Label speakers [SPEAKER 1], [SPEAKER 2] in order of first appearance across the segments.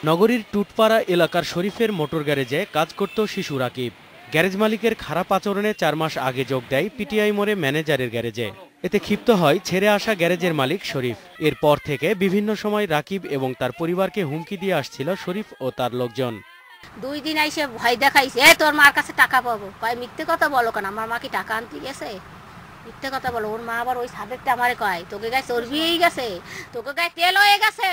[SPEAKER 1] নগরীর টুটপাড়া এলাকার শরীফের মোটর গ্যারেজে কাজ করত শিশু রাকিব। গ্যারেজ মালিকের খারাপ আচরণে 4 মাস আগে যোগ দেয় পিটিআই মোড়ে ম্যানেজারের গ্যারেজে। এতে ক্ষিপ্ত হয় ছেড়ে আসা গ্যারেজের মালিক শরীফ। এরপর থেকে বিভিন্ন সময় রাকিব এবং তার পরিবারকে হুমকি দিয়ে আসছিল শরীফ ও তার লোকজন।
[SPEAKER 2] 2 দিন আইসে ভয় দেখাইছে, তোর মার কাছে টাকা পাবো। কয় মিথ্যে কথা বলো কেন, আমার মা কি টাকা আনতে গেছে? মিথ্যে কথা বলো। ওর মা আবার ওই সাবেকটা আমারে কয়, তোকে গায়ে চর্বি হয়ে গেছে, তোকে গায়ে তেল হয়ে গেছে।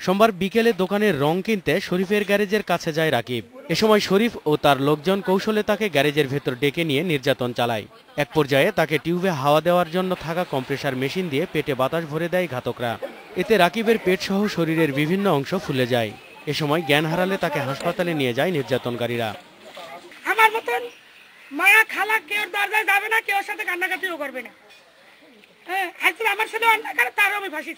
[SPEAKER 1] সোমবার বিকেলে দোকানের রং কিনতে শরীফের গ্যারেজের কাছে যায় রাকিব। এ সময় শরীফ ও তার লোকজন কৌশলে তাকে গ্যারেজের ভেতর ডেকে নিয়ে নির্যাতন চালায়। এক পর্যায়ে তাকে টিউবে হাওয়া দেওয়ার জন্য থাকা কম্প্রেসার মেশিন দিয়ে পেটে বাতাস ভরে দেয় ঘাতকরা। এতে রাকিবের পেট সহ শরীরের বিভিন্ন অংশ ফুলে যায়। এ সময় জ্ঞান হারালে তাকে হাসপাতালে নিয়ে যায় নির্যাতনকারীরা।
[SPEAKER 3] আমার মতন মা খালা কেউ দরজায় যাবে না, কেউ সাথে কান্নাকাটিও করবে না। আমার সাথে অন্যায় করে তারও আমি ফাঁসি।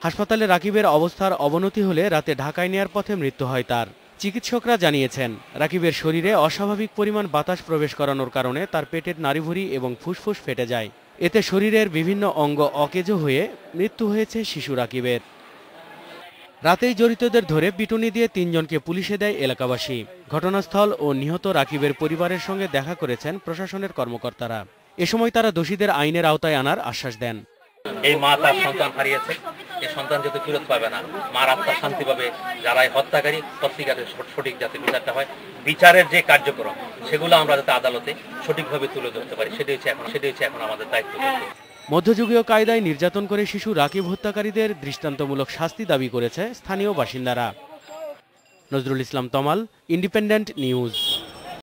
[SPEAKER 1] হাসপাতালে রাকিবের অবস্থার অবনতি হলে রাতে ঢাকায় নেয়ার পথে মৃত্যু হয় তার। চিকিৎসকরা জানিয়েছেন, রাকিবের শরীরে অস্বাভাবিক পরিমাণ বাতাস প্রবেশ করানোর কারণে তার পেটের নাড়িভুঁড়ি এবং ফুসফুস ফেটে যায়। এতে শরীরের বিভিন্ন অঙ্গ অকেজো হয়ে মৃত্যু হয়েছে শিশু রাকিবের। রাতেই জড়িতদের ধরে পিটুনি দিয়ে 3 জনকে পুলিশে দেয় এলাকাবাসী। ঘটনাস্থল ও নিহত রাকিবের পরিবারের সঙ্গে দেখা করেছেন প্রশাসনের কর্মকর্তারা। এ সময় তারা দোষীদের আইনের আওতায় আনার আশ্বাস দেন।
[SPEAKER 4] এই মা তার সন্তান হারিয়েছে, এই সন্তান যাতে ফেরত পাবে না, মার আত্মা শান্তি পাবে। যারা এই হত্যাকারী সত্যিকারের সঠিক যাতে বিচারটা হয়, বিচারের যে কার্যক্রম সেগুলো আমরা যাতে আদালতে সঠিকভাবে তুলে ধরতে পারি, সেটাই হচ্ছে এখন আমাদের দায়িত্ব।
[SPEAKER 1] মধ্যযুগীয় কায়দায় নির্যাতন করে শিশু রাকিব হত্যাকারীদের দৃষ্টান্তমূলক শাস্তি দাবি করেছে স্থানীয় বাসিন্দারা। নজরুল ইসলাম তমাল, ইন্ডিপেন্ডেন্ট নিউজ।